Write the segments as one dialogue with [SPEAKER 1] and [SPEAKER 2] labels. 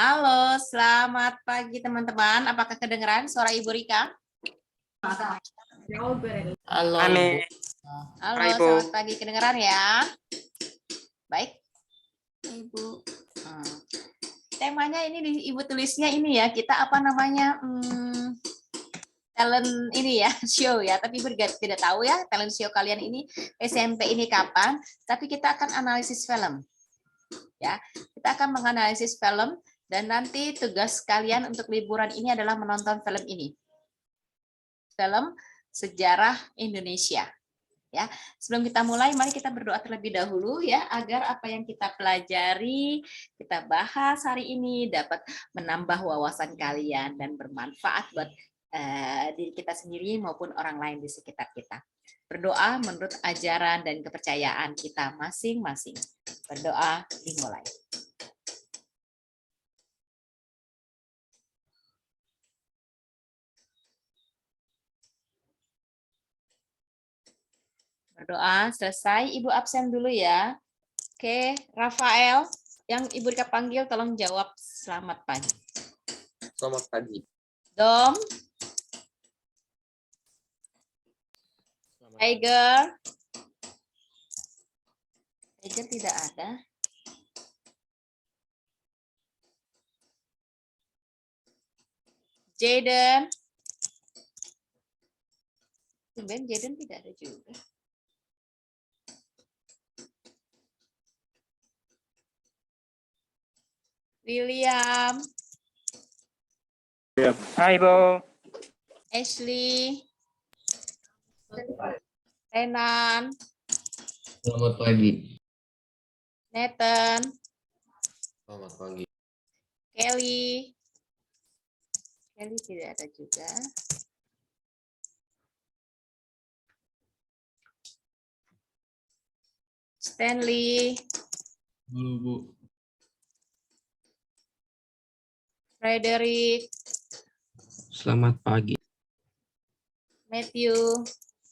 [SPEAKER 1] Halo, selamat pagi teman-teman. Apakah kedengeran suara Ibu Rika?
[SPEAKER 2] Halo,
[SPEAKER 3] Aneh.
[SPEAKER 2] Ibu.
[SPEAKER 1] Halo,
[SPEAKER 3] Hai, Bu.
[SPEAKER 1] selamat pagi. Kedengeran ya? Baik, Ibu. Temanya ini Ibu tulisnya ini ya. Kita apa namanya? Talent ini ya, show ya. Tapi Ibu tidak tahu ya talent show kalian ini SMP ini kapan. Tapi kita akan analisis film. Ya, kita akan menganalisis film dan nanti tugas kalian untuk liburan ini adalah menonton film ini. Film sejarah Indonesia. Ya, sebelum kita mulai, mari kita berdoa terlebih dahulu ya, agar apa yang kita pelajari, kita bahas hari ini dapat menambah wawasan kalian dan bermanfaat buat diri kita sendiri maupun orang lain di sekitar kita. Berdoa menurut ajaran dan kepercayaan kita masing-masing. Berdoa dimulai. Berdoa selesai, Ibu absen dulu ya. Oke, Rafael, yang Ibu Rika panggil tolong jawab selamat pagi.
[SPEAKER 2] Selamat pagi.
[SPEAKER 1] Dom, Tiger, Tiger tidak ada. Jaden, Ben Jaden tidak ada juga. William,
[SPEAKER 3] Hai, Bu.
[SPEAKER 1] Ashley, Renan,
[SPEAKER 2] Selamat pagi.
[SPEAKER 1] Nathan,
[SPEAKER 2] Selamat pagi.
[SPEAKER 1] Kelly, Kelly tidak ada juga. Stanley,
[SPEAKER 2] Halo, Bu.
[SPEAKER 1] Frederick,
[SPEAKER 2] Selamat pagi.
[SPEAKER 1] Matthew,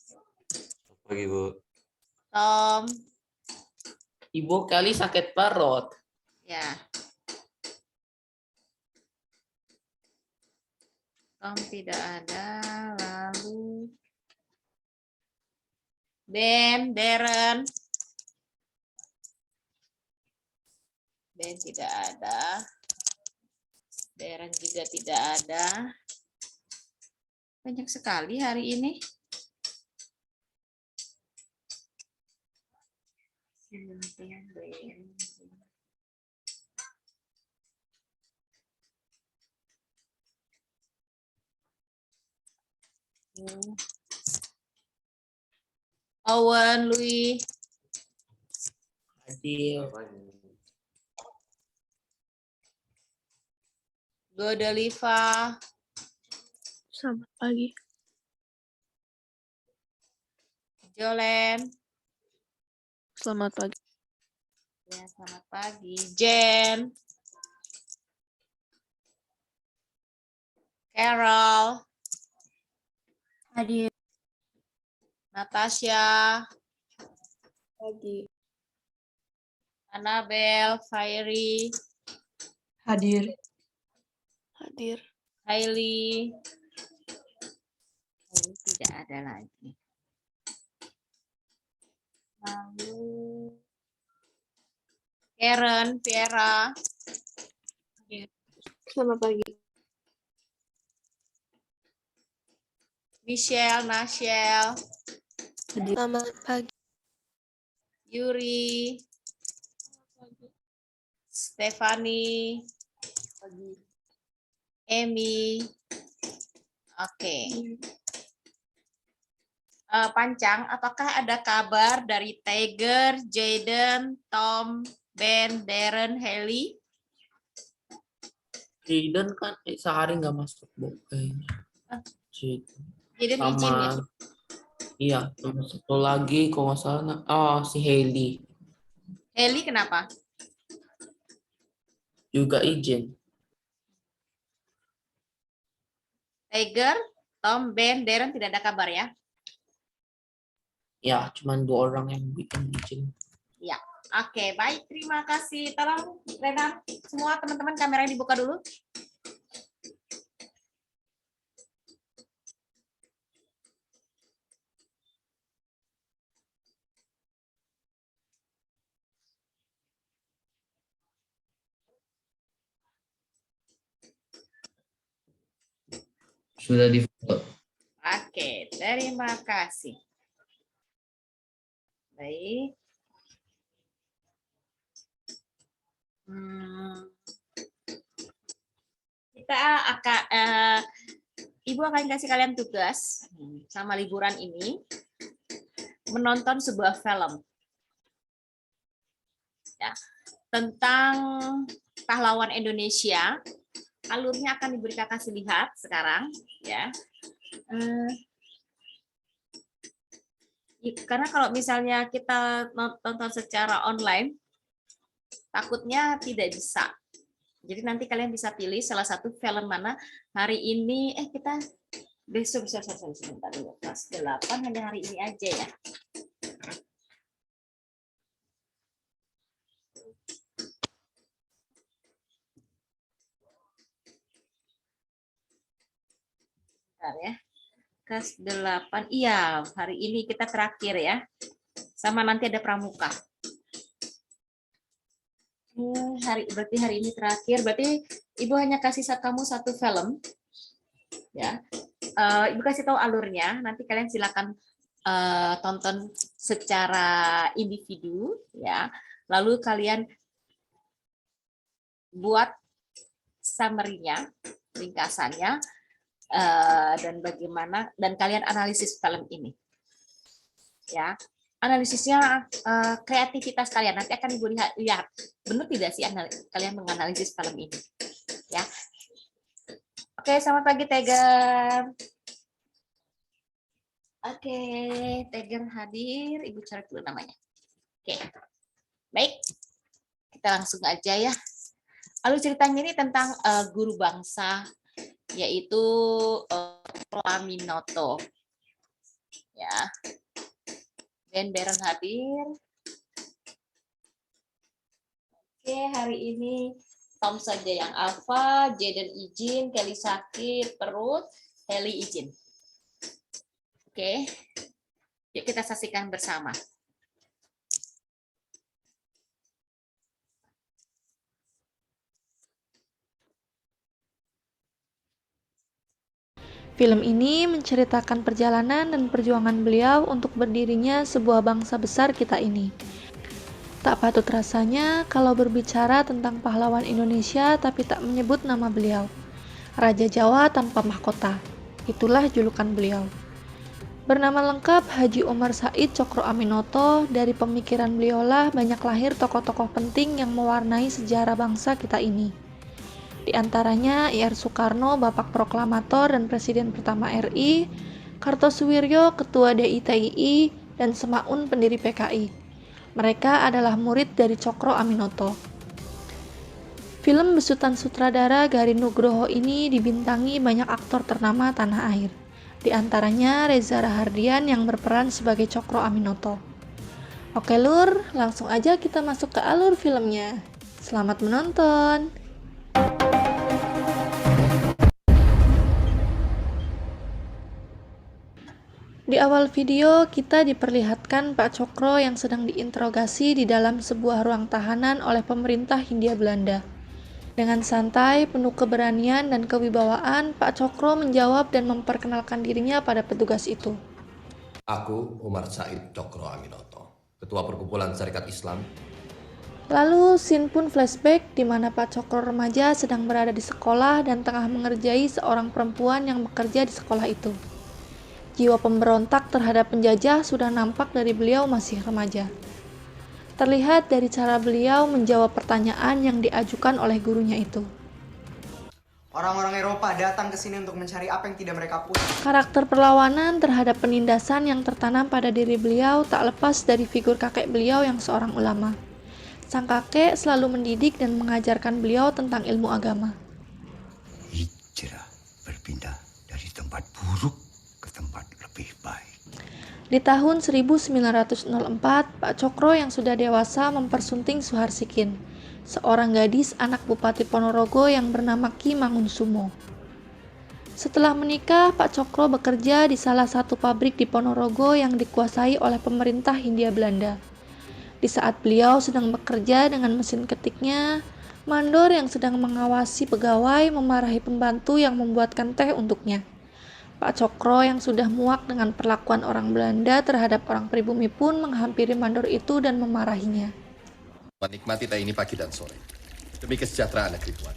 [SPEAKER 2] Selamat pagi, Bu.
[SPEAKER 1] Tom,
[SPEAKER 2] Ibu kali sakit parut.
[SPEAKER 1] ya. Tom tidak ada, lalu Ben, Darren, Ben tidak ada, Darren juga tidak ada. Banyak sekali hari ini. Owen, Louis,
[SPEAKER 2] Hadir.
[SPEAKER 1] Godeliva,
[SPEAKER 4] Selamat pagi.
[SPEAKER 1] Jolen,
[SPEAKER 4] Selamat pagi.
[SPEAKER 1] ya selamat pagi, Jen, Carol,
[SPEAKER 4] Hadir.
[SPEAKER 1] Natasha,
[SPEAKER 4] Pagi.
[SPEAKER 1] Annabel, Fairy,
[SPEAKER 4] Hadir. Hadir.
[SPEAKER 1] Hailey, Hailey tidak ada lagi. Lalu Karen, Vera,
[SPEAKER 4] Selamat pagi.
[SPEAKER 1] Michelle, Nashel,
[SPEAKER 4] Hadir. Selamat pagi.
[SPEAKER 1] Yuri, Stephanie, Amy. Oke. Pancang, apakah ada kabar dari Tiger, Jaden, Tom, Ben, Darren, Haley?
[SPEAKER 2] Jaden kan sehari nggak masuk, Bu. Kayaknya.
[SPEAKER 1] Jaden
[SPEAKER 2] Sama,
[SPEAKER 1] izin ya?
[SPEAKER 2] iya, sama satu lagi, kalau nggak salah, si Hailey
[SPEAKER 1] Haley kenapa?
[SPEAKER 2] juga izin.
[SPEAKER 1] Tiger, Tom, Ben, Darren tidak ada kabar ya?
[SPEAKER 2] Ya, cuma 2 orang yang bikin izin.
[SPEAKER 1] Ya. Oke, baik. Terima kasih. Tolong, Rena, semua teman-teman kameranya dibuka dulu.
[SPEAKER 2] Sudah difoto.
[SPEAKER 1] Oke, terima kasih. Baik. Kita akan Ibu akan kasih kalian tugas sama liburan ini menonton sebuah film ya tentang pahlawan Indonesia. Alurnya akan diberikan kasih lihat sekarang ya. Karena kalau misalnya kita nonton secara online takutnya tidak bisa. Jadi nanti kalian bisa pilih salah satu film mana hari ini. Kita besok bisa sebentar dulu. Kelas 8 hanya hari ini aja ya. Bentar ya. Kelas 8. Iya, hari ini kita terakhir ya. Sama nanti ada pramuka. Berarti hari ini terakhir. Berarti Ibu hanya kasih kamu satu film. Ya. Ibu kasih tahu alurnya. Nanti kalian silakan tonton secara individu ya. Lalu kalian buat summary-nya, ringkasannya, dan bagaimana, dan kalian analisis film ini. Ya. Analisisnya kreativitas kalian nanti akan Ibu lihat benar tidak sih kalian menganalisis film ini ya. Oke, selamat pagi Tegar. Oke, Tegar hadir, Ibu cari dulu namanya. Oke, baik, kita langsung aja ya. Lalu ceritanya ini tentang guru bangsa yaitu Aminoto ya. Ben Beren hadir. Oke, hari ini Tom saja yang alfa, Jaden izin, Kelly sakit perut, Heli izin. Oke, yuk kita saksikan bersama.
[SPEAKER 3] Film ini menceritakan perjalanan dan perjuangan beliau untuk berdirinya sebuah bangsa besar kita ini. Tak patut rasanya kalau berbicara tentang pahlawan Indonesia tapi tak menyebut nama beliau. Raja Jawa tanpa mahkota. Itulah julukan beliau. Bernama lengkap Haji Omar Said Cokro Aminoto. Dari pemikiran beliaulah banyak lahir tokoh-tokoh penting yang mewarnai sejarah bangsa kita ini. Di antaranya Ir Soekarno, Bapak Proklamator dan Presiden pertama RI, Kartosuwiryo, Ketua DITII, dan Semaun, pendiri PKI. Mereka adalah murid dari Cokro Aminoto. Film besutan sutradara Gari Nugroho ini dibintangi banyak aktor ternama tanah air. Di antaranya Reza Rahardian yang berperan sebagai Cokro Aminoto. Oke Lur, langsung aja kita masuk ke alur filmnya. Selamat menonton! Di awal video, kita diperlihatkan Pak Cokro yang sedang diinterogasi di dalam sebuah ruang tahanan oleh pemerintah Hindia Belanda. Dengan santai, penuh keberanian dan kewibawaan, Pak Cokro menjawab dan memperkenalkan dirinya pada petugas itu.
[SPEAKER 5] Aku Umar Said Cokro Aminoto, Ketua Perkumpulan Syarikat Islam.
[SPEAKER 3] Lalu, scene pun flashback di mana Pak Cokro remaja sedang berada di sekolah dan tengah mengerjai seorang perempuan yang bekerja di sekolah itu. Jiwa pemberontak terhadap penjajah sudah nampak dari beliau masih remaja. Terlihat dari cara beliau menjawab pertanyaan yang diajukan oleh gurunya itu.
[SPEAKER 6] Orang-orang Eropa datang ke sini untuk mencari apa yang tidak mereka punya.
[SPEAKER 3] Karakter perlawanan terhadap penindasan yang tertanam pada diri beliau tak lepas dari figur kakek beliau yang seorang ulama. Sang kakek selalu mendidik dan mengajarkan beliau tentang ilmu agama.
[SPEAKER 7] Hijrah, berpindah dari tempat buruk ke tempat lebih baik.
[SPEAKER 3] Di tahun 1904, Pak Cokro yang sudah dewasa mempersunting Suharsikin, seorang gadis anak Bupati Ponorogo yang bernama Ki Mangunsumo. Setelah menikah, Pak Cokro bekerja di salah satu pabrik di Ponorogo yang dikuasai oleh pemerintah Hindia Belanda. Di saat beliau sedang bekerja dengan mesin ketiknya, mandor yang sedang mengawasi pegawai memarahi pembantu yang membuatkan teh untuknya. Pak Cokro yang sudah muak dengan perlakuan orang Belanda terhadap orang pribumi pun menghampiri mandor itu dan memarahinya.
[SPEAKER 5] Menikmati teh ini pagi dan sore, demi kesejahteraan negeri Tuan.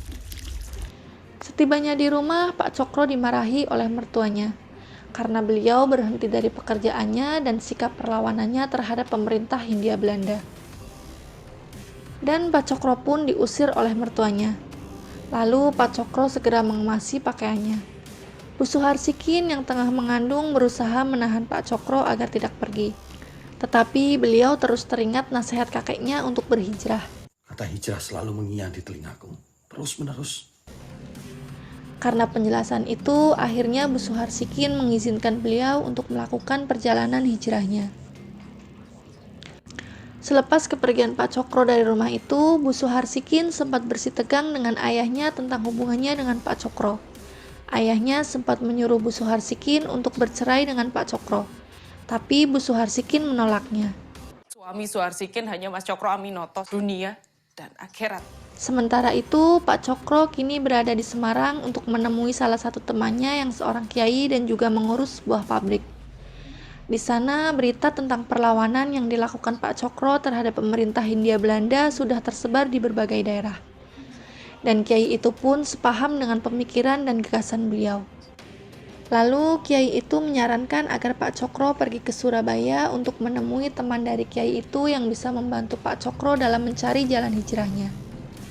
[SPEAKER 3] Setibanya di rumah, Pak Cokro dimarahi oleh mertuanya karena beliau berhenti dari pekerjaannya dan sikap perlawanannya terhadap pemerintah Hindia Belanda. Dan Pak Cokro pun diusir oleh mertuanya. Lalu Pak Cokro segera mengemasi pakaiannya. Bu Suharsikin yang tengah mengandung berusaha menahan Pak Cokro agar tidak pergi. Tetapi beliau terus teringat nasihat kakeknya untuk berhijrah.
[SPEAKER 7] Kata hijrah selalu mengiang di telingaku, terus-menerus.
[SPEAKER 3] Karena penjelasan itu, akhirnya Bu Suharsikin mengizinkan beliau untuk melakukan perjalanan hijrahnya. Selepas kepergian Pak Cokro dari rumah itu, Bu Suharsikin sempat bersitegang dengan ayahnya tentang hubungannya dengan Pak Cokro. Ayahnya sempat menyuruh Bu Suharsikin untuk bercerai dengan Pak Cokro, tapi Bu Suharsikin menolaknya.
[SPEAKER 8] Suami Suharsikin hanya Mas Cokro Aminoto, dunia dan akhirat.
[SPEAKER 3] Sementara itu, Pak Cokro kini berada di Semarang untuk menemui salah satu temannya yang seorang kiai dan juga mengurus sebuah pabrik. Di sana, berita tentang perlawanan yang dilakukan Pak Cokro terhadap pemerintah Hindia Belanda sudah tersebar di berbagai daerah. Dan kiai itu pun sepaham dengan pemikiran dan gagasan beliau. Lalu kiai itu menyarankan agar Pak Cokro pergi ke Surabaya untuk menemui teman dari kiai itu yang bisa membantu Pak Cokro dalam mencari jalan hijrahnya.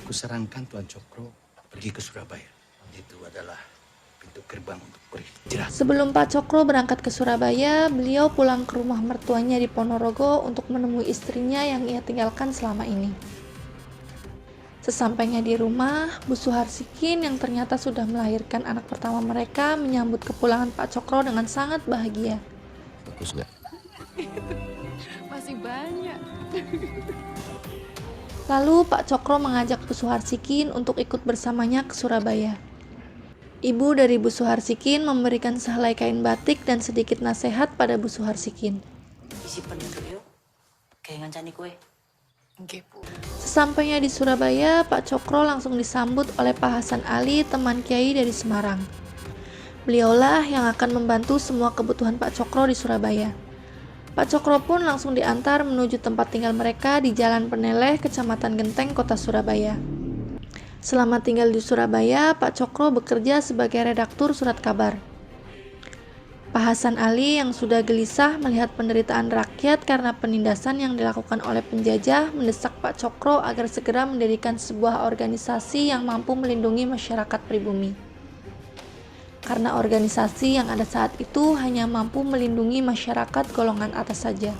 [SPEAKER 7] Kusarankan Tuan Cokro pergi ke Surabaya. Itu adalah pintu gerbang untuk berhijrah.
[SPEAKER 3] Sebelum Pak Cokro berangkat ke Surabaya, beliau pulang ke rumah mertuanya di Ponorogo untuk menemui istrinya yang ia tinggalkan selama ini. Sesampainya di rumah, Bu Suharsikin yang ternyata sudah melahirkan anak pertama mereka menyambut kepulangan Pak Cokro dengan sangat bahagia.
[SPEAKER 5] Bagus nggak?
[SPEAKER 8] Masih banyak.
[SPEAKER 3] Lalu Pak Cokro mengajak Bu Suharsikin untuk ikut bersamanya ke Surabaya. Ibu dari Bu Suharsikin memberikan sehelai kain batik dan sedikit nasihat pada Bu Suharsikin.
[SPEAKER 9] Isi penuh yuk, kayak ngancani kue.
[SPEAKER 8] Nggih, Bu.
[SPEAKER 3] Sesampainya di Surabaya, Pak Cokro langsung disambut oleh Pak Hasan Ali, teman kiai dari Semarang. Beliaulah yang akan membantu semua kebutuhan Pak Cokro di Surabaya. Pak Cokro pun langsung diantar menuju tempat tinggal mereka di Jalan Peneleh, Kecamatan Genteng, Kota Surabaya. Selama tinggal di Surabaya, Pak Cokro bekerja sebagai redaktur surat kabar. Pak Hasan Ali yang sudah gelisah melihat penderitaan rakyat karena penindasan yang dilakukan oleh penjajah mendesak Pak Cokro agar segera mendirikan sebuah organisasi yang mampu melindungi masyarakat pribumi. Karena organisasi yang ada saat itu hanya mampu melindungi masyarakat golongan atas saja.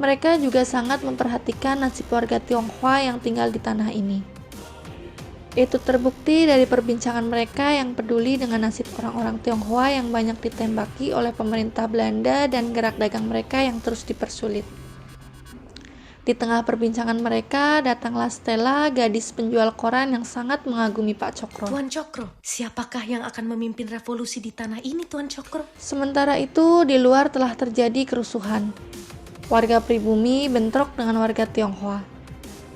[SPEAKER 3] Mereka juga sangat memperhatikan nasib warga Tionghoa yang tinggal di tanah ini. Itu terbukti dari perbincangan mereka yang peduli dengan nasib orang-orang Tionghoa yang banyak ditembaki oleh pemerintah Belanda dan gerak dagang mereka yang terus dipersulit. Di tengah perbincangan mereka, datanglah Stella, gadis penjual koran yang sangat mengagumi Pak Cokro.
[SPEAKER 9] Tuan Cokro, siapakah yang akan memimpin revolusi di tanah ini, Tuan Cokro?
[SPEAKER 3] Sementara itu, di luar telah terjadi kerusuhan. Warga pribumi bentrok dengan warga Tionghoa.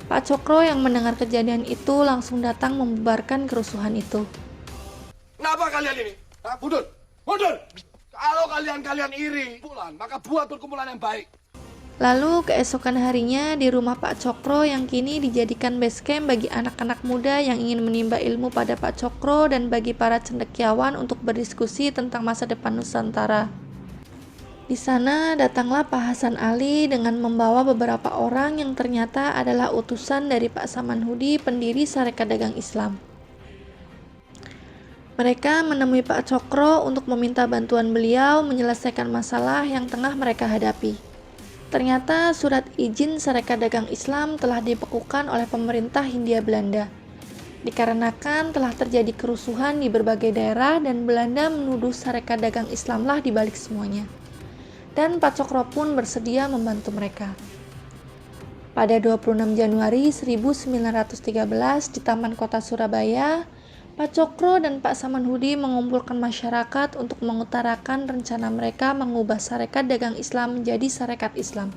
[SPEAKER 3] Pak Cokro yang mendengar kejadian itu langsung datang membubarkan kerusuhan itu.
[SPEAKER 7] Kenapa kalian ini? Mundur! Mundur! Kalau kalian iri, maka buat perkumpulan yang baik.
[SPEAKER 3] Lalu keesokan harinya di rumah Pak Cokro yang kini dijadikan base camp bagi anak-anak muda yang ingin menimba ilmu pada Pak Cokro dan bagi para cendekiawan untuk berdiskusi tentang masa depan Nusantara. Di sana datanglah Pak Hasan Ali dengan membawa beberapa orang yang ternyata adalah utusan dari Pak Samanhudi, pendiri Sarekat Dagang Islam. Mereka menemui Pak Cokro untuk meminta bantuan beliau menyelesaikan masalah yang tengah mereka hadapi. Ternyata surat izin Sarekat Dagang Islam telah dibekukan oleh pemerintah Hindia Belanda. dikarenakan telah terjadi kerusuhan di berbagai daerah dan Belanda menuduh Sarekat Dagang Islamlah di balik semuanya. Dan Pak Cokro pun bersedia membantu mereka. Pada 26 Januari 1913 di Taman Kota Surabaya, Pak Cokro dan Pak Samanhudi mengumpulkan masyarakat untuk mengutarakan rencana mereka mengubah Sarekat Dagang Islam menjadi Sarekat Islam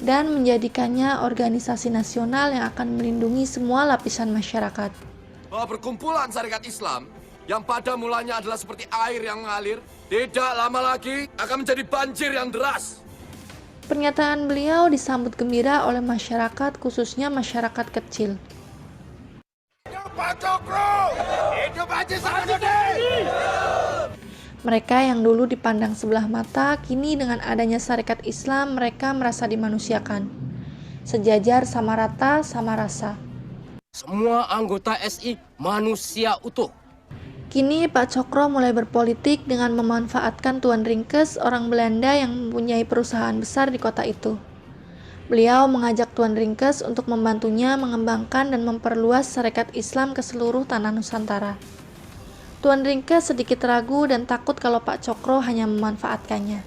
[SPEAKER 3] dan menjadikannya organisasi nasional yang akan melindungi semua lapisan masyarakat.
[SPEAKER 7] Bahwa perkumpulan Sarekat Islam yang pada mulanya adalah seperti air yang mengalir, tidak lama lagi akan menjadi banjir yang deras.
[SPEAKER 3] Pernyataan beliau disambut gembira oleh masyarakat, khususnya masyarakat kecil.
[SPEAKER 7] Hidup Pak Cokro! Hidup Haji Samanhudi!
[SPEAKER 3] Mereka yang dulu dipandang sebelah mata, kini dengan adanya Sarekat Islam mereka merasa dimanusiakan. Sejajar sama rata, sama rasa.
[SPEAKER 10] Semua anggota SI manusia utuh.
[SPEAKER 3] Kini Pak Cokro mulai berpolitik dengan memanfaatkan Tuan Ringkes, orang Belanda yang mempunyai perusahaan besar di kota itu. Beliau mengajak Tuan Ringkes untuk membantunya mengembangkan dan memperluas Sarekat Islam ke seluruh tanah Nusantara. Tuan Ringkes sedikit ragu dan takut kalau Pak Cokro hanya memanfaatkannya.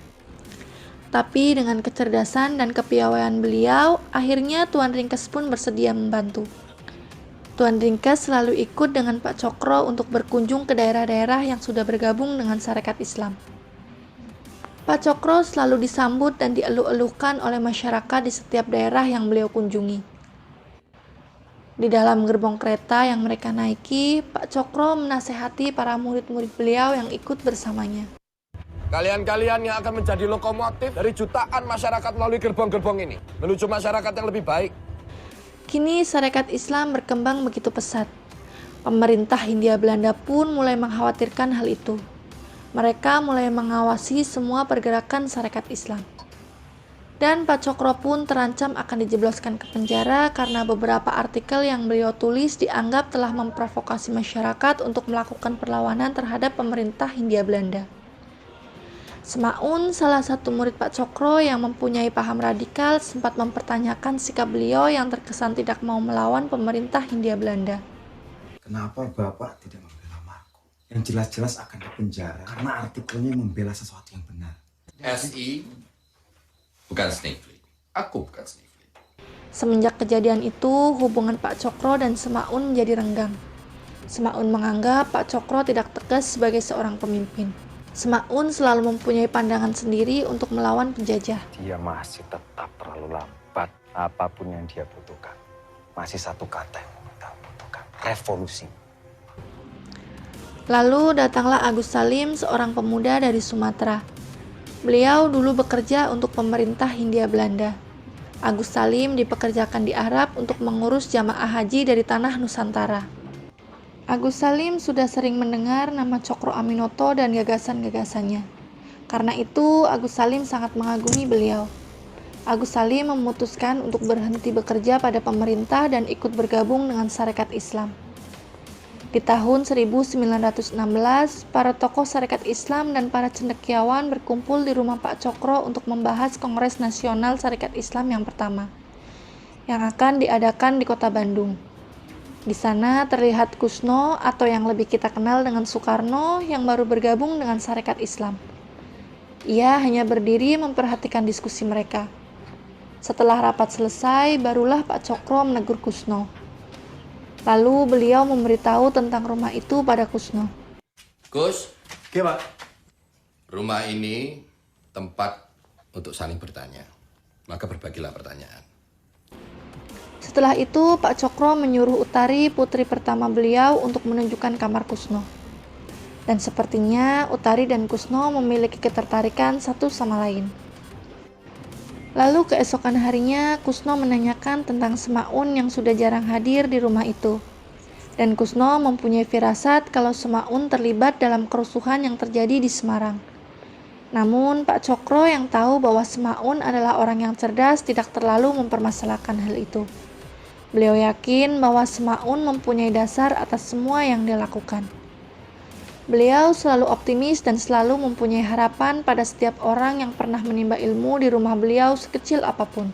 [SPEAKER 3] Tapi dengan kecerdasan dan kepiawaian beliau, akhirnya Tuan Ringkes pun bersedia membantu. Tuan Ringkes selalu ikut dengan Pak Cokro untuk berkunjung ke daerah-daerah yang sudah bergabung dengan Sarekat Islam. Pak Cokro selalu disambut dan dieluk-elukan oleh masyarakat di setiap daerah yang beliau kunjungi. Di dalam gerbong kereta yang mereka naiki, Pak Cokro menasehati para murid-murid beliau yang ikut bersamanya.
[SPEAKER 7] Kalian-kalian yang akan menjadi lokomotif dari jutaan masyarakat melalui gerbong-gerbong ini, menuju masyarakat yang lebih baik.
[SPEAKER 3] Kini Sarekat Islam berkembang begitu pesat. Pemerintah Hindia Belanda pun mulai mengkhawatirkan hal itu. Mereka mulai mengawasi semua pergerakan Sarekat Islam. Dan Pak Cokro pun terancam akan dijebloskan ke penjara karena beberapa artikel yang beliau tulis dianggap telah memprovokasi masyarakat untuk melakukan perlawanan terhadap pemerintah Hindia Belanda. Semaun, salah satu murid Pak Cokro yang mempunyai paham radikal, sempat mempertanyakan sikap beliau yang terkesan tidak mau melawan pemerintah Hindia Belanda.
[SPEAKER 11] Kenapa Bapak tidak membela Marco? Yang jelas-jelas akan dipenjara karena artikelnya membela sesuatu yang benar.
[SPEAKER 5] SI bukan snake fleet. Aku bukan snake fleet.
[SPEAKER 3] Semenjak kejadian itu, hubungan Pak Cokro dan Semaun menjadi renggang. Semaun menganggap Pak Cokro tidak tegas sebagai seorang pemimpin. Semaun selalu mempunyai pandangan sendiri untuk melawan penjajah.
[SPEAKER 12] Dia masih tetap terlalu lambat. Apapun yang dia butuhkan, masih satu kata yang kita butuhkan: revolusi.
[SPEAKER 3] Lalu datanglah Agus Salim, seorang pemuda dari Sumatera. Beliau dulu bekerja untuk pemerintah Hindia Belanda. Agus Salim dipekerjakan di Arab untuk mengurus jamaah haji dari tanah Nusantara. Agus Salim sudah sering mendengar nama Cokro Aminoto dan gagasan-gagasannya. Karena itu, Agus Salim sangat mengagumi beliau. Agus Salim memutuskan untuk berhenti bekerja pada pemerintah dan ikut bergabung dengan Sarekat Islam. Di tahun 1916, para tokoh Sarekat Islam dan para cendekiawan berkumpul di rumah Pak Cokro untuk membahas Kongres Nasional Sarekat Islam yang pertama, yang akan diadakan di kota Bandung. Di sana terlihat Kusno atau yang lebih kita kenal dengan Soekarno yang baru bergabung dengan Sarekat Islam. Ia hanya berdiri memperhatikan diskusi mereka. Setelah rapat selesai, barulah Pak Cokro menegur Kusno. Lalu beliau memberitahu tentang rumah itu pada Kusno.
[SPEAKER 5] Kus,
[SPEAKER 11] Oke, Pak.
[SPEAKER 5] rumah ini tempat untuk saling bertanya. Maka berbagilah pertanyaan.
[SPEAKER 3] Setelah itu, Pak Cokro menyuruh Utari, putri pertama beliau, untuk menunjukkan kamar Kusno. Dan sepertinya Utari dan Kusno memiliki ketertarikan satu sama lain. Lalu keesokan harinya, Kusno menanyakan tentang Semaun yang sudah jarang hadir di rumah itu. Dan Kusno mempunyai firasat kalau Semaun terlibat dalam kerusuhan yang terjadi di Semarang. Namun, Pak Cokro yang tahu bahwa Semaun adalah orang yang cerdas tidak terlalu mempermasalahkan hal itu. Beliau yakin bahwa Semaun mempunyai dasar atas semua yang dia lakukan. Beliau selalu optimis dan selalu mempunyai harapan pada setiap orang yang pernah menimba ilmu di rumah beliau sekecil apapun.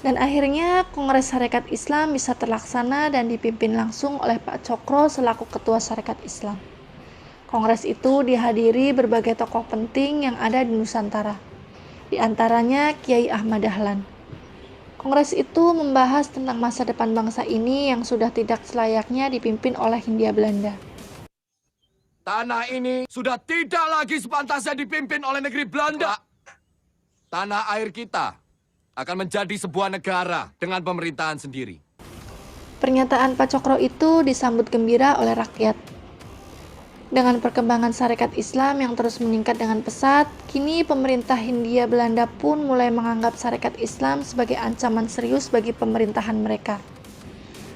[SPEAKER 3] Dan akhirnya Kongres Sarekat Islam bisa terlaksana dan dipimpin langsung oleh Pak Cokro selaku Ketua Sarekat Islam. Kongres itu dihadiri berbagai tokoh penting yang ada di Nusantara, di antaranya Kiai Ahmad Dahlan. Kongres itu membahas tentang masa depan bangsa ini yang sudah tidak selayaknya dipimpin oleh Hindia Belanda.
[SPEAKER 7] Tanah ini sudah tidak lagi sepantasnya dipimpin oleh negeri Belanda. Tanah air kita akan menjadi sebuah negara dengan pemerintahan sendiri.
[SPEAKER 3] Pernyataan Pak Cokro itu disambut gembira oleh rakyat. Dengan perkembangan Sarekat Islam yang terus meningkat dengan pesat, kini pemerintah Hindia Belanda pun mulai menganggap Sarekat Islam sebagai ancaman serius bagi pemerintahan mereka.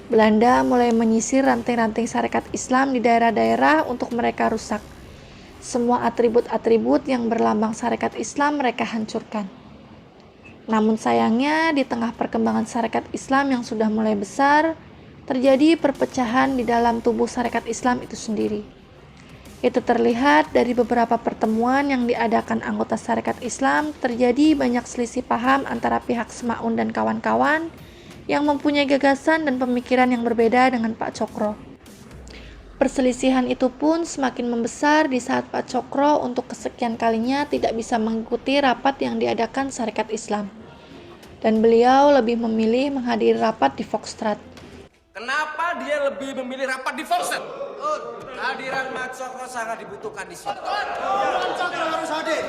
[SPEAKER 3] Belanda mulai menyisir ranting-ranting Sarekat Islam di daerah-daerah untuk mereka rusak. Semua atribut-atribut yang berlambang Sarekat Islam mereka hancurkan. Namun sayangnya, di tengah perkembangan Sarekat Islam yang sudah mulai besar, terjadi perpecahan di dalam tubuh Sarekat Islam itu sendiri. Itu terlihat dari beberapa pertemuan yang diadakan anggota Sarekat Islam, terjadi banyak selisih paham antara pihak Semaun dan kawan-kawan yang mempunyai gagasan dan pemikiran yang berbeda dengan Pak Cokro. Perselisihan itu pun semakin membesar di saat Pak Cokro untuk kesekian kalinya tidak bisa mengikuti rapat yang diadakan Sarekat Islam. Dan beliau lebih memilih menghadiri rapat di Foxtrot.
[SPEAKER 10] Kenapa dia lebih memilih rapat di Foxtrot?
[SPEAKER 6] Kehadiran Pak Cokro sangat dibutuhkan di sini.
[SPEAKER 10] Cokro harus hadir.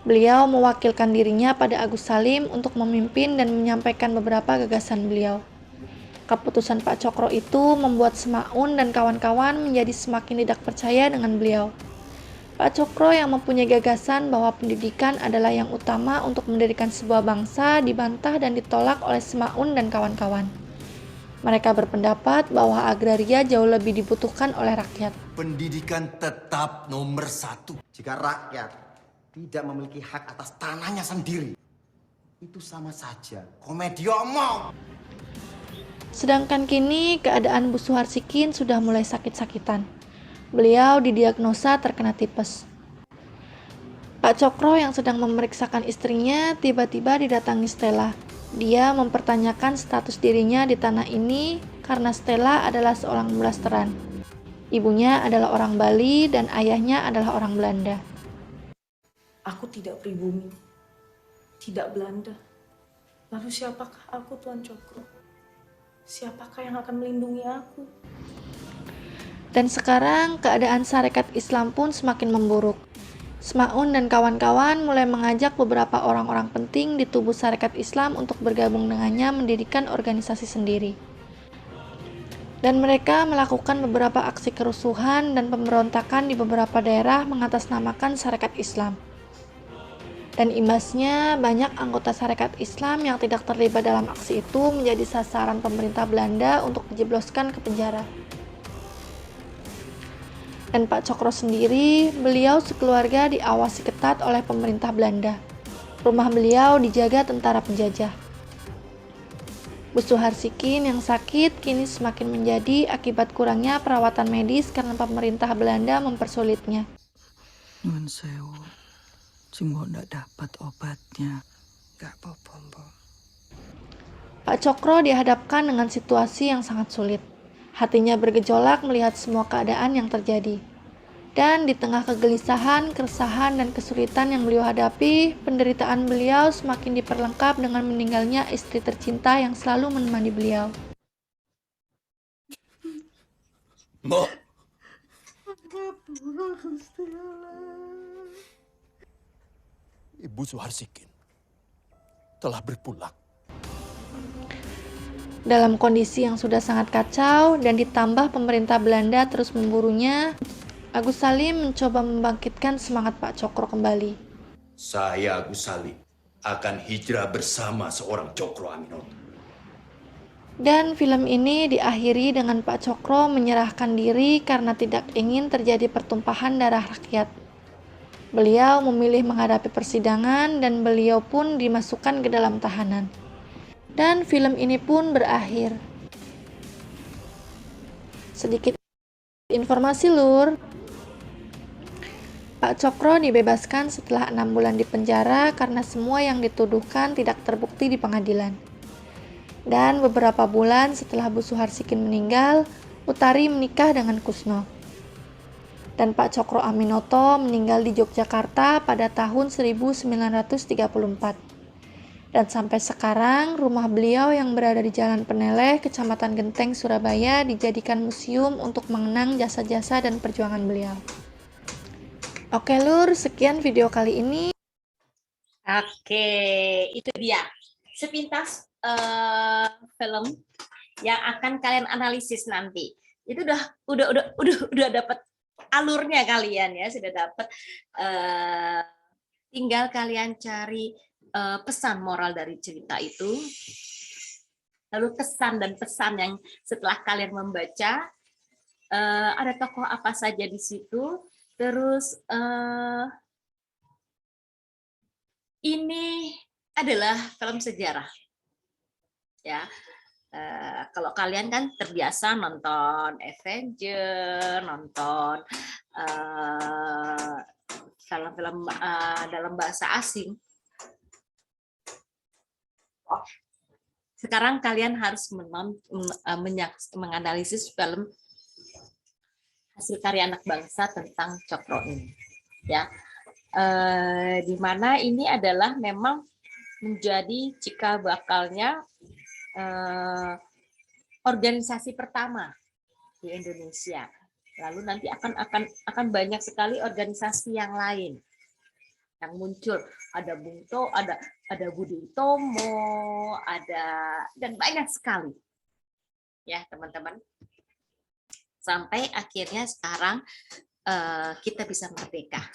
[SPEAKER 3] Beliau mewakilkan dirinya pada Agus Salim untuk memimpin dan menyampaikan beberapa gagasan beliau. Keputusan Pak Cokro itu membuat Semaun dan kawan-kawan menjadi semakin tidak percaya dengan beliau. Pak Cokro yang mempunyai gagasan bahwa pendidikan adalah yang utama untuk mendirikan sebuah bangsa dibantah dan ditolak oleh Semaun dan kawan-kawan. Mereka berpendapat bahwa agraria jauh lebih dibutuhkan oleh rakyat.
[SPEAKER 5] Pendidikan tetap nomor 1.
[SPEAKER 11] Jika rakyat tidak memiliki hak atas tanahnya sendiri, itu sama saja komedi omong.
[SPEAKER 3] Sedangkan kini keadaan Bu Suharsikin sudah mulai sakit-sakitan. Beliau didiagnosa terkena tipes. Pak Cokro yang sedang memeriksakan istrinya tiba-tiba didatangi Stella. Dia mempertanyakan status dirinya di tanah ini karena Stella adalah seorang blasteran. Ibunya adalah orang Bali dan ayahnya adalah orang Belanda.
[SPEAKER 9] Aku tidak pribumi, tidak Belanda. Lalu siapakah aku, Tuan Cokro? Siapakah yang akan melindungi aku?
[SPEAKER 3] Dan sekarang keadaan Sarekat Islam pun semakin memburuk. Semaun dan kawan-kawan mulai mengajak beberapa orang-orang penting di tubuh Sarekat Islam untuk bergabung dengannya mendirikan organisasi sendiri. Dan mereka melakukan beberapa aksi kerusuhan dan pemberontakan di beberapa daerah mengatasnamakan Sarekat Islam. Dan imbasnya banyak anggota Sarekat Islam yang tidak terlibat dalam aksi itu menjadi sasaran pemerintah Belanda untuk dijebloskan ke penjara. Dan Pak Cokro sendiri, beliau sekeluarga diawasi ketat oleh pemerintah Belanda. Rumah beliau dijaga tentara penjajah. Bu Suharsikin yang sakit kini semakin menjadi akibat kurangnya perawatan medis karena pemerintah Belanda mempersulitnya.
[SPEAKER 13] Nyuwun sewu, Jumbo ndak dapat obatnya. Gak apa-apa, Mbak.
[SPEAKER 3] Pak Cokro dihadapkan dengan situasi yang sangat sulit. Hatinya bergejolak melihat semua keadaan yang terjadi. Dan di tengah kegelisahan, keresahan, dan kesulitan yang beliau hadapi, penderitaan beliau semakin diperlengkap dengan meninggalnya istri tercinta yang selalu menemani beliau.
[SPEAKER 7] Mbok. Ibu Suharsikin telah berpulang.
[SPEAKER 3] Dalam kondisi yang sudah sangat kacau dan ditambah pemerintah Belanda terus memburunya, Agus Salim mencoba membangkitkan semangat Pak Cokro kembali.
[SPEAKER 5] Saya Agus Salim akan hijrah bersama seorang Cokro Aminoto.
[SPEAKER 3] Dan film ini diakhiri dengan Pak Cokro menyerahkan diri karena tidak ingin terjadi pertumpahan darah rakyat. Beliau memilih menghadapi persidangan dan beliau pun dimasukkan ke dalam tahanan. Dan film ini pun berakhir. Sedikit informasi lur. Pak Cokro dibebaskan setelah 6 bulan di penjara karena semua yang dituduhkan tidak terbukti di pengadilan. Dan beberapa bulan setelah Bu Suharsikin meninggal, Utari menikah dengan Kusno. Dan Pak Cokro Aminoto meninggal di Yogyakarta pada tahun 1934. Dan sampai sekarang, rumah beliau yang berada di Jalan Peneleh, Kecamatan Genteng, Surabaya, dijadikan museum untuk mengenang jasa-jasa dan perjuangan beliau. Oke Lur, sekian video kali ini.
[SPEAKER 1] Oke, itu dia sepintas film yang akan kalian analisis nanti. Itu udah dapat alurnya kalian ya, sudah dapat. Tinggal kalian cari pesan moral dari cerita itu, lalu kesan dan pesan yang setelah kalian membaca, ada tokoh apa saja di situ, terus ini adalah film sejarah ya. Kalau kalian kan terbiasa nonton Avenger, nonton film-film dalam bahasa asing, sekarang kalian harus menganalisis film hasil karya anak bangsa tentang Cokro ini, ya. Di mana ini adalah memang menjadi cikal bakalnya organisasi pertama di Indonesia. Lalu nanti akan banyak sekali organisasi yang lain yang muncul. Ada Bung To, ada Budi Utomo, dan banyak sekali ya teman-teman. Sampai akhirnya sekarang kita bisa merdeka.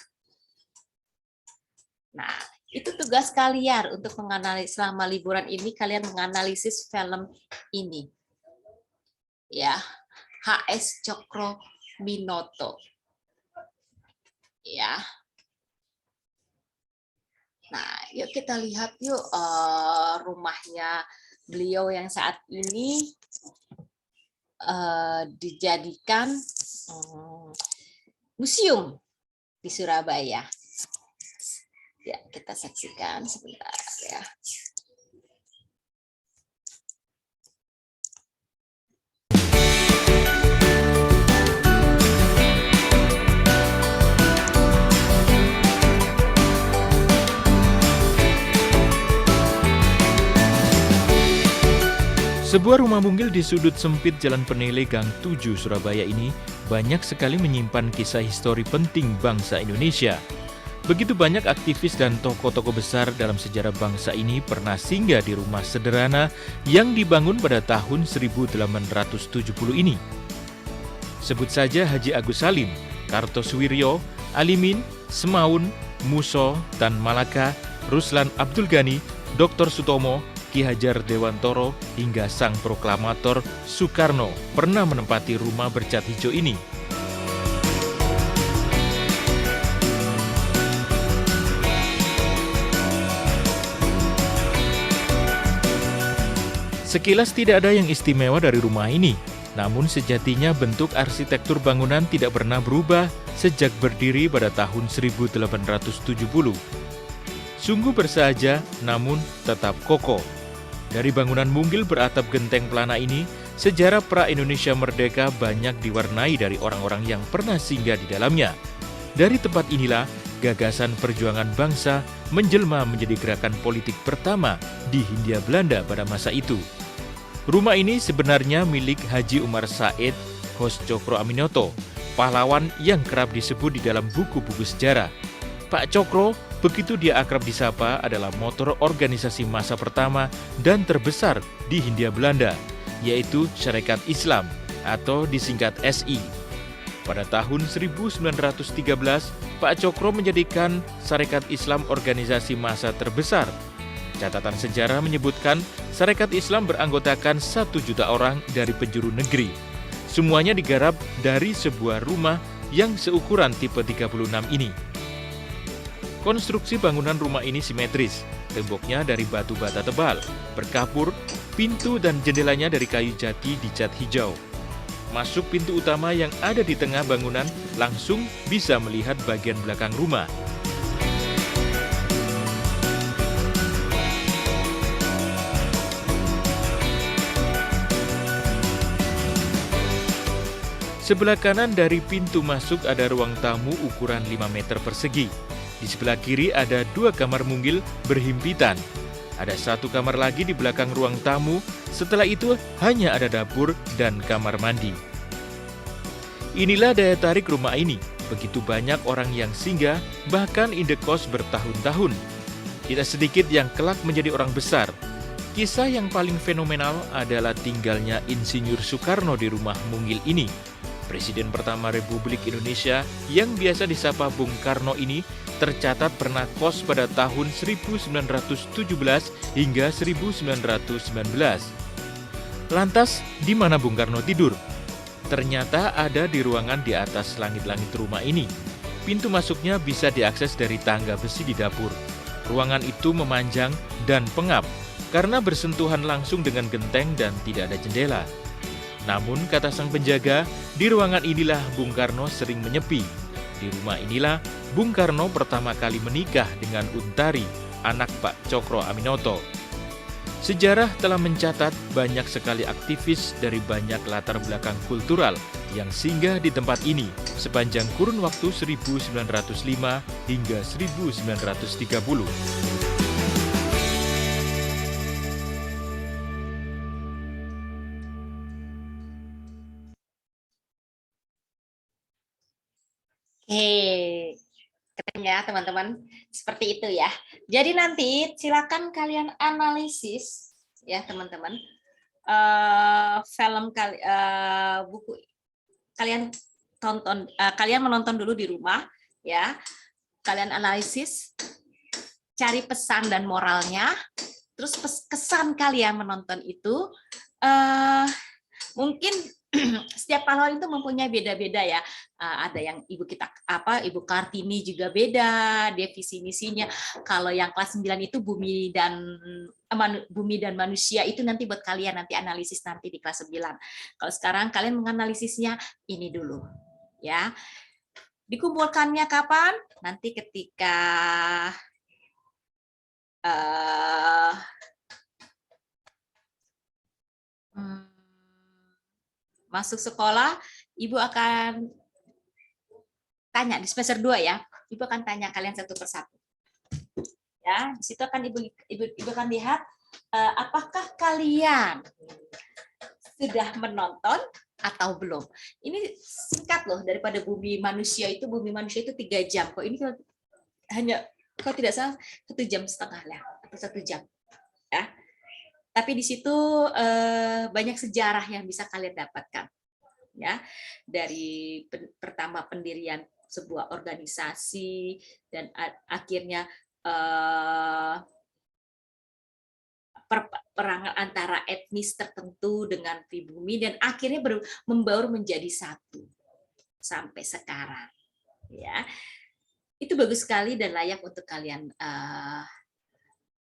[SPEAKER 1] Nah, itu tugas kalian untuk menganalisis selama liburan ini, kalian menganalisis film ini. Ya, HS Cokro Aminoto. Ya. Nah, yuk kita lihat yuk rumahnya beliau yang saat ini dijadikan museum di Surabaya. Ya, kita saksikan sebentar ya.
[SPEAKER 14] Sebuah rumah mungil di sudut sempit Jalan Peneleh Gang 7 Surabaya ini banyak sekali menyimpan kisah histori penting bangsa Indonesia. Begitu banyak aktivis dan tokoh-tokoh besar dalam sejarah bangsa ini pernah singgah di rumah sederhana yang dibangun pada tahun 1870 ini. Sebut saja Haji Agus Salim, Kartosuwiryo, Alimin, Semaun, Muso, Tan Malaka, Ruslan Abdul Ghani, Dr. Sutomo, Ki Hajar Dewantoro, hingga sang proklamator Soekarno pernah menempati rumah bercat hijau ini. Sekilas tidak ada yang istimewa dari rumah ini, namun sejatinya bentuk arsitektur bangunan tidak pernah berubah sejak berdiri pada tahun 1870. Sungguh bersahaja, namun tetap kokoh. Dari bangunan mungil beratap genteng pelana ini, sejarah pra-Indonesia merdeka banyak diwarnai dari orang-orang yang pernah singgah di dalamnya. Dari tempat inilah, gagasan perjuangan bangsa menjelma menjadi gerakan politik pertama di Hindia Belanda pada masa itu. Rumah ini sebenarnya milik Haji Umar Said Hos Cokro Aminoto, pahlawan yang kerap disebut di dalam buku-buku sejarah. Pak Cokro, begitu dia akrab disapa, adalah motor organisasi massa pertama dan terbesar di Hindia Belanda, yaitu Syarikat Islam atau disingkat SI. Pada tahun 1913, Pak Cokro menjadikan Syarikat Islam organisasi massa terbesar. Catatan sejarah menyebutkan Syarikat Islam beranggotakan 1 juta orang dari penjuru negeri. Semuanya digarap dari sebuah rumah yang seukuran tipe 36 ini. Konstruksi bangunan rumah ini simetris, temboknya dari batu bata tebal, berkapur, pintu dan jendelanya dari kayu jati dicat hijau. Masuk pintu utama yang ada di tengah bangunan, langsung bisa melihat bagian belakang rumah. Sebelah kanan dari pintu masuk ada ruang tamu ukuran 5 meter persegi. Di sebelah kiri ada 2 kamar mungil berhimpitan. Ada 1 kamar lagi di belakang ruang tamu, setelah itu hanya ada dapur dan kamar mandi. Inilah daya tarik rumah ini. Begitu banyak orang yang singgah, bahkan indekos bertahun-tahun. Tidak sedikit yang kelak menjadi orang besar. Kisah yang paling fenomenal adalah tinggalnya Insinyur Soekarno di rumah mungil ini. Presiden pertama Republik Indonesia yang biasa disapa Bung Karno ini tercatat pernah kos pada tahun 1917 hingga 1919. Lantas, di mana Bung Karno tidur? Ternyata ada di ruangan di atas langit-langit rumah ini. Pintu masuknya bisa diakses dari tangga besi di dapur. Ruangan itu memanjang dan pengap karena bersentuhan langsung dengan genteng dan tidak ada jendela. Namun, kata sang penjaga, di ruangan inilah Bung Karno sering menyepi. Di rumah inilah Bung Karno pertama kali menikah dengan Untari, anak Pak Cokro Aminoto. Sejarah telah mencatat banyak sekali aktivis dari banyak latar belakang kultural yang singgah di tempat ini sepanjang kurun waktu 1905 hingga 1930.
[SPEAKER 1] Keren ya teman-teman, seperti itu ya. Jadi nanti silakan kalian analisis ya teman-teman, buku kalian tonton, kalian menonton dulu di rumah ya. Kalian analisis, cari pesan dan moralnya, terus kesan kalian menonton itu mungkin setiap pahlawan itu mempunyai beda-beda ya. Ada yang Ibu Kartini juga beda definisi misinya. Kalau yang kelas 9 itu bumi dan manusia itu nanti buat kalian nanti analisis nanti di kelas 9. Kalau sekarang kalian menganalisisnya ini dulu ya. Dikumpulkannya kapan? Nanti ketika masuk sekolah, Ibu akan tanya di semester 2 ya. Ibu akan tanya kalian satu persatu. Ya, di situ akan Ibu akan lihat apakah kalian sudah menonton atau belum. Ini singkat loh, daripada bumi manusia itu 3 jam. Kok ini hanya kalau tidak salah 1,5 jam lah atau 1 jam. Ya. Tapi di situ banyak sejarah yang bisa kalian dapatkan, ya, dari pertama pendirian sebuah organisasi dan akhirnya peperangan antara etnis tertentu dengan pribumi dan akhirnya membaur menjadi satu sampai sekarang, ya. Itu bagus sekali dan layak untuk kalian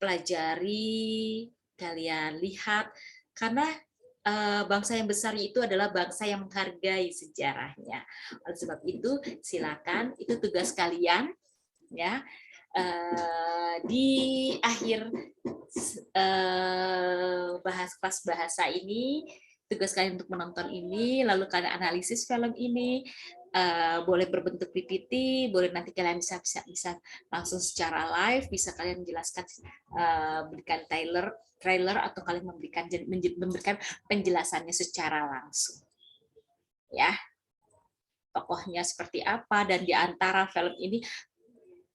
[SPEAKER 1] pelajari. Kalian lihat, karena bangsa yang besar itu adalah bangsa yang menghargai sejarahnya. Oleh sebab itu, silakan itu tugas kalian ya. Di akhir kelas bahasa ini, tugas kalian untuk menonton ini, lalu kalian analisis film ini. Boleh berbentuk PPT, boleh nanti kalian bisa langsung secara live, bisa kalian menjelaskan, berikan trailer atau kalian memberikan penjelasannya secara langsung, ya, tokohnya seperti apa dan di antara film ini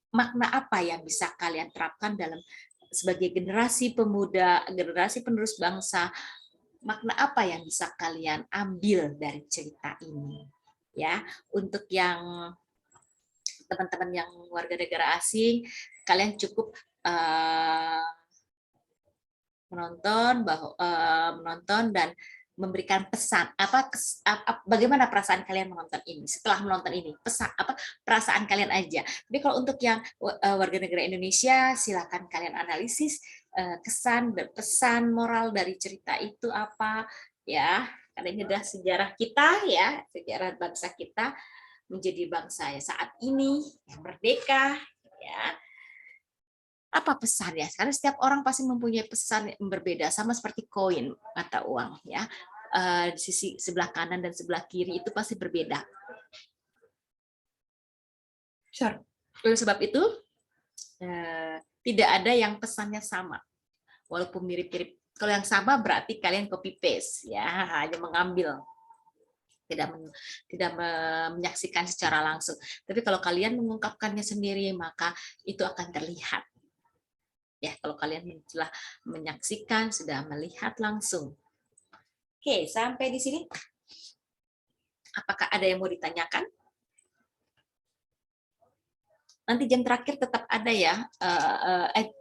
[SPEAKER 1] makna apa yang bisa kalian terapkan dalam sebagai generasi pemuda, generasi penerus bangsa, makna apa yang bisa kalian ambil dari cerita ini. Ya, untuk yang teman-teman yang warga negara asing, kalian cukup menonton dan memberikan pesan bagaimana perasaan kalian menonton ini setelah menonton ini, perasaan kalian aja. Tapi kalau untuk yang warga negara Indonesia, silakan kalian analisis kesan dan pesan moral dari cerita itu apa ya. Karena ini adalah sejarah kita ya, sejarah bangsa kita menjadi bangsa ya saat ini yang merdeka ya. Apa pesannya? Karena setiap orang pasti mempunyai pesan yang berbeda, sama seperti koin atau uang ya. di sisi sebelah kanan dan sebelah kiri itu pasti berbeda. Sure. Oleh sebab itu tidak ada yang pesannya sama, walaupun mirip-mirip. Kalau yang sama berarti kalian copy paste, ya, hanya mengambil, tidak menyaksikan secara langsung. Tapi kalau kalian mengungkapkannya sendiri, maka itu akan terlihat. Ya, kalau kalian telah menyaksikan, sudah melihat langsung. Oke, sampai di sini. Apakah ada yang mau ditanyakan? Nanti jam terakhir tetap ada ya.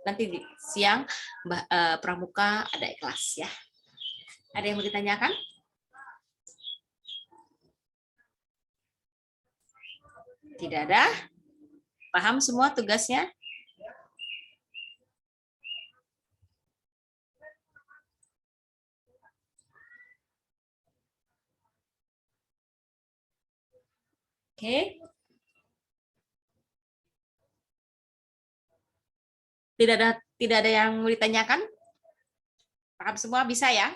[SPEAKER 1] Nanti di siang pramuka ada kelas ya. Ada yang mau ditanyakan? Tidak ada? Paham semua tugasnya? Oke. Tidak ada yang mau ditanyakan? Paham semua, bisa ya?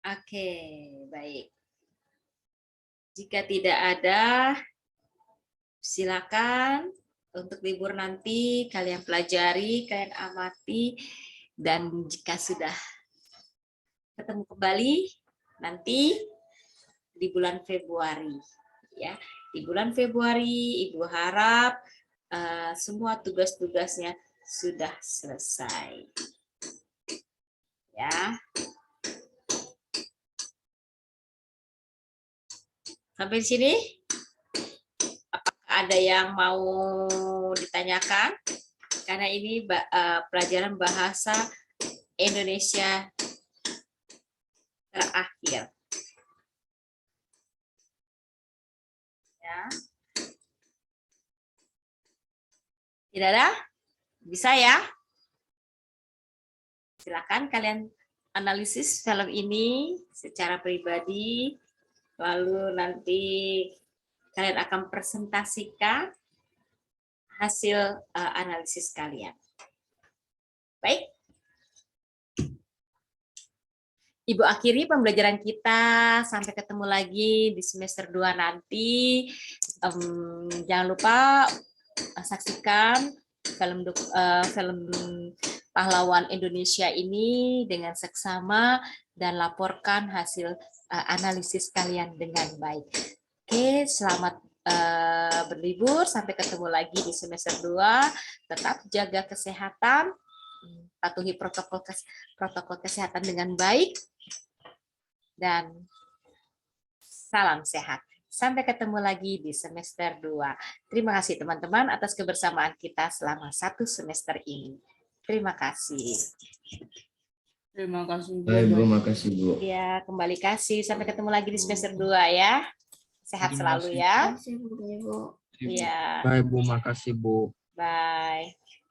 [SPEAKER 1] Oke, baik. Jika tidak ada, silakan untuk libur nanti kalian pelajari, kalian amati, dan jika sudah ketemu kembali nanti di bulan Februari, ya. Di bulan Februari, Ibu harap semua tugas-tugasnya sudah selesai, ya. Sampai di sini, apakah ada yang mau ditanyakan? Karena ini pelajaran bahasa Indonesia terakhir. Ya. Tidak ada? Bisa ya? Silakan kalian analisis film ini secara pribadi, lalu nanti kalian akan presentasikan hasil analisis kalian. Baik. Ibu akhiri pembelajaran kita, sampai ketemu lagi di semester 2 nanti. Jangan lupa saksikan film pahlawan Indonesia ini dengan seksama dan laporkan hasil analisis kalian dengan baik. Oke, selamat berlibur, sampai ketemu lagi di semester 2. Tetap jaga kesehatan, patuhi protokol kesehatan dengan baik, dan salam sehat. Sampai ketemu lagi di semester 2. Terima kasih teman-teman atas kebersamaan kita selama 1 semester ini. Terima kasih.
[SPEAKER 2] Terima kasih, Bu.
[SPEAKER 15] Baik, Bu. Makasih, Bu.
[SPEAKER 1] Ya, kembali kasih. Sampai ketemu lagi di semester 2 ya. Sehat
[SPEAKER 15] Terima
[SPEAKER 1] selalu
[SPEAKER 15] kasih.
[SPEAKER 1] ya.
[SPEAKER 4] Terima kasih, Bu.
[SPEAKER 1] Iya.
[SPEAKER 15] Baik, Bu. Makasih, Bu.
[SPEAKER 1] Bye.